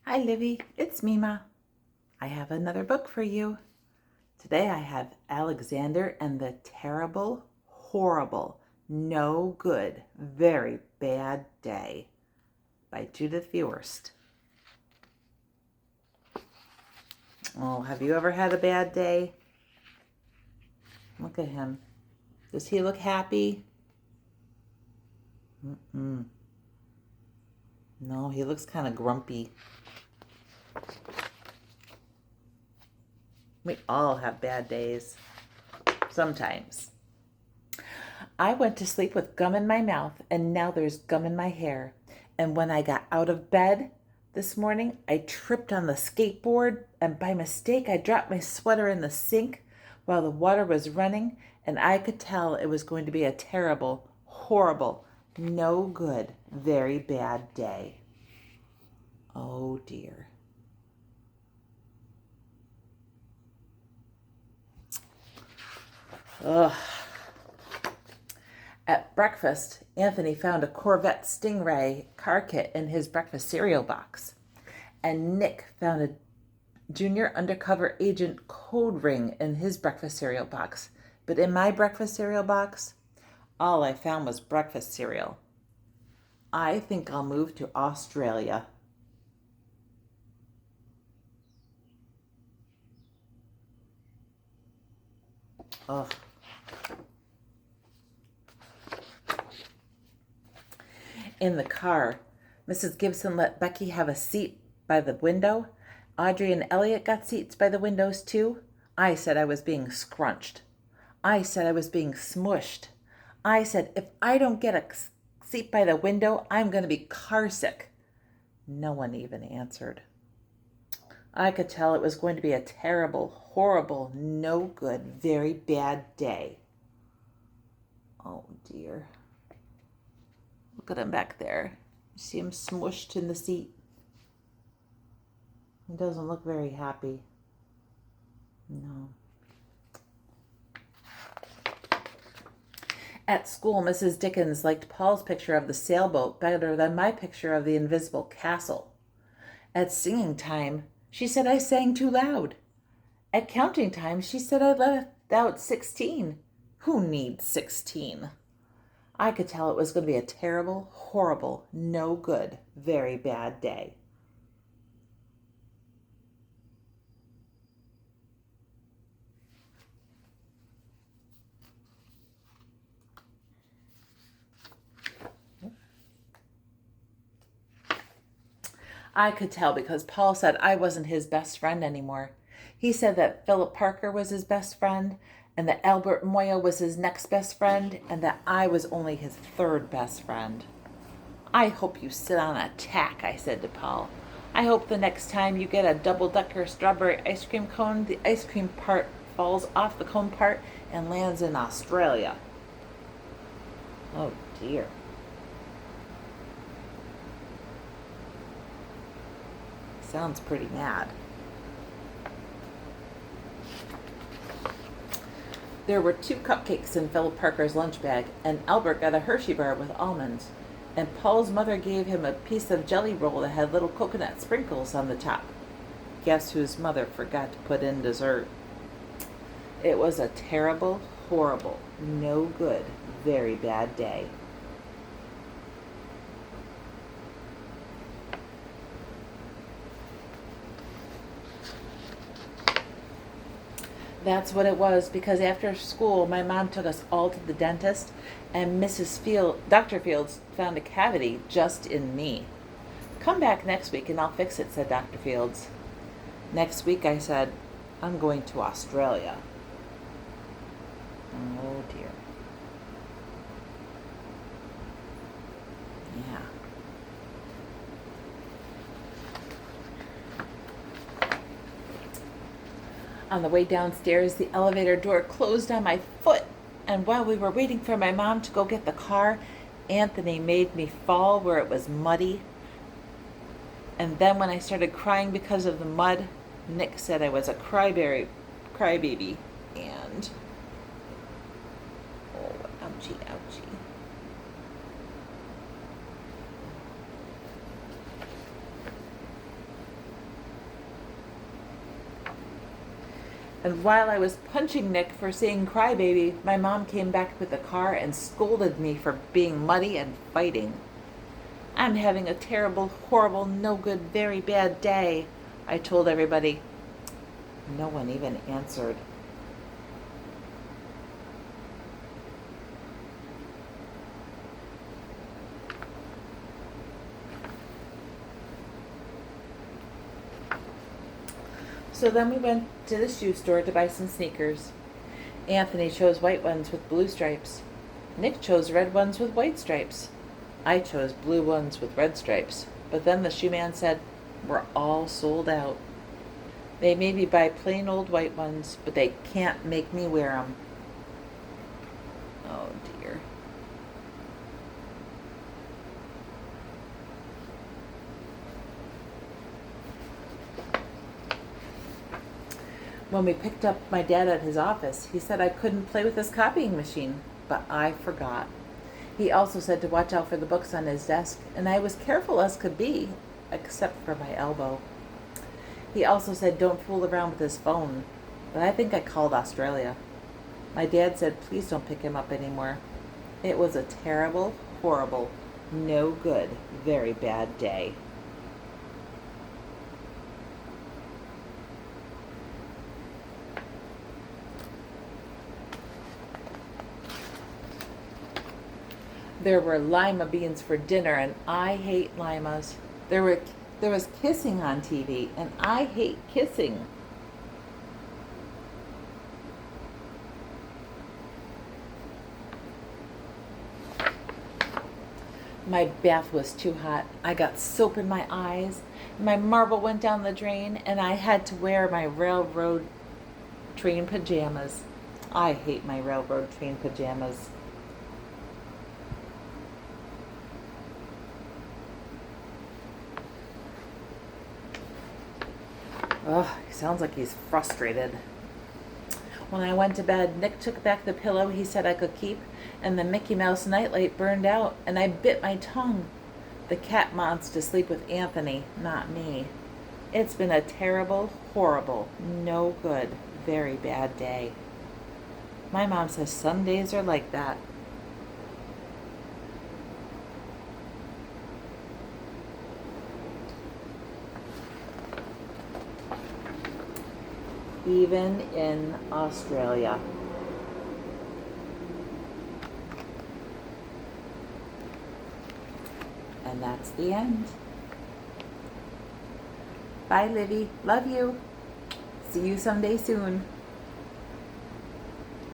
Hi, Livy. It's Mima. I have another book for you. Today I have Alexander and the Terrible, Horrible, No Good, Very Bad Day by Judith Viorst. Oh, have you ever had a bad day? Look at him. Does he look happy? No, he looks kind of grumpy. We all have bad days. Sometimes. I went to sleep with gum in my mouth, and now there's gum in my hair. And when I got out of bed this morning, I tripped on the skateboard, and by mistake, I dropped my sweater in the sink while the water was running, and I could tell it was going to be a terrible, horrible, no good, very bad day. Oh dear. Ugh. At breakfast, Anthony found a Corvette Stingray car kit in his breakfast cereal box. And Nick found a junior undercover agent code ring in his breakfast cereal box. But in my breakfast cereal box, all I found was breakfast cereal. I think I'll move to Australia. Ugh. In the car, Mrs. Gibson let Becky have a seat by the window. Audrey and Elliot got seats by the windows too. I said I was being scrunched. I said I was being smushed. I said if I don't get a seat by the window, I'm going to be car sick. No one even answered. I could tell it was going to be a terrible, horrible, no good, very bad day. Oh dear. Look at him back there. You see him smushed in the seat? He doesn't look very happy. No. At school, Mrs. Dickens liked Paul's picture of the sailboat better than my picture of the invisible castle. At singing time, she said I sang too loud. At counting time, she said I left out 16. Who needs 16? I could tell it was going to be a terrible, horrible, no good, very bad day. I could tell because Paul said I wasn't his best friend anymore. He said that Philip Parker was his best friend, and that Albert Moya was his next best friend, and that I was only his third best friend. I hope you sit on a tack, I said to Paul. I hope the next time you get a double-decker strawberry ice cream cone, the ice cream part falls off the cone part and lands in Australia. Oh dear. Sounds pretty mad. There were 2 cupcakes in Philip Parker's lunch bag, and Albert got a Hershey bar with almonds. And Paul's mother gave him a piece of jelly roll that had little coconut sprinkles on the top. Guess whose mother forgot to put in dessert? It was a terrible, horrible, no good, very bad day. That's what it was, because after school, my mom took us all to the dentist, and Dr. Fields found a cavity just in me. Come back next week and I'll fix it, said Dr. Fields. Next week, I said, I'm going to Australia. Oh dear. Yeah. On the way downstairs, the elevator door closed on my foot, and while we were waiting for my mom to go get the car, Anthony made me fall where it was muddy. And then when I started crying because of the mud, Nick said I was a crybaby, and oh, ouchie, ouchie. And while I was punching Nick for saying crybaby, my mom came back with the car and scolded me for being muddy and fighting. I'm having a terrible, horrible, no good, very bad day, I told everybody. No one even answered. So then we went to the shoe store to buy some sneakers. Anthony chose white ones with blue stripes. Nick chose red ones with white stripes. I chose blue ones with red stripes. But then the shoe man said, "We're all sold out. They made me buy plain old white ones, but they can't make me wear them." Oh dear. When we picked up my dad at his office, he said I couldn't play with his copying machine, but I forgot. He also said to watch out for the books on his desk, and I was careful as could be, except for my elbow. He also said don't fool around with his phone, but I think I called Australia. My dad said please don't pick him up anymore. It was a terrible, horrible, no good, very bad day. There were lima beans for dinner, and I hate limas. There was kissing on TV, and I hate kissing. My bath was too hot. I got soap in my eyes. My marble went down the drain, and I had to wear my railroad train pajamas. I hate my railroad train pajamas. Ugh, he sounds like he's frustrated. When I went to bed, Nick took back the pillow he said I could keep, and the Mickey Mouse nightlight burned out, and I bit my tongue. The cat wants to sleep with Anthony, not me. It's been a terrible, horrible, no good, very bad day. My mom says some days are like that. Even in Australia. And that's the end. Bye, Livy. Love you. See you someday soon.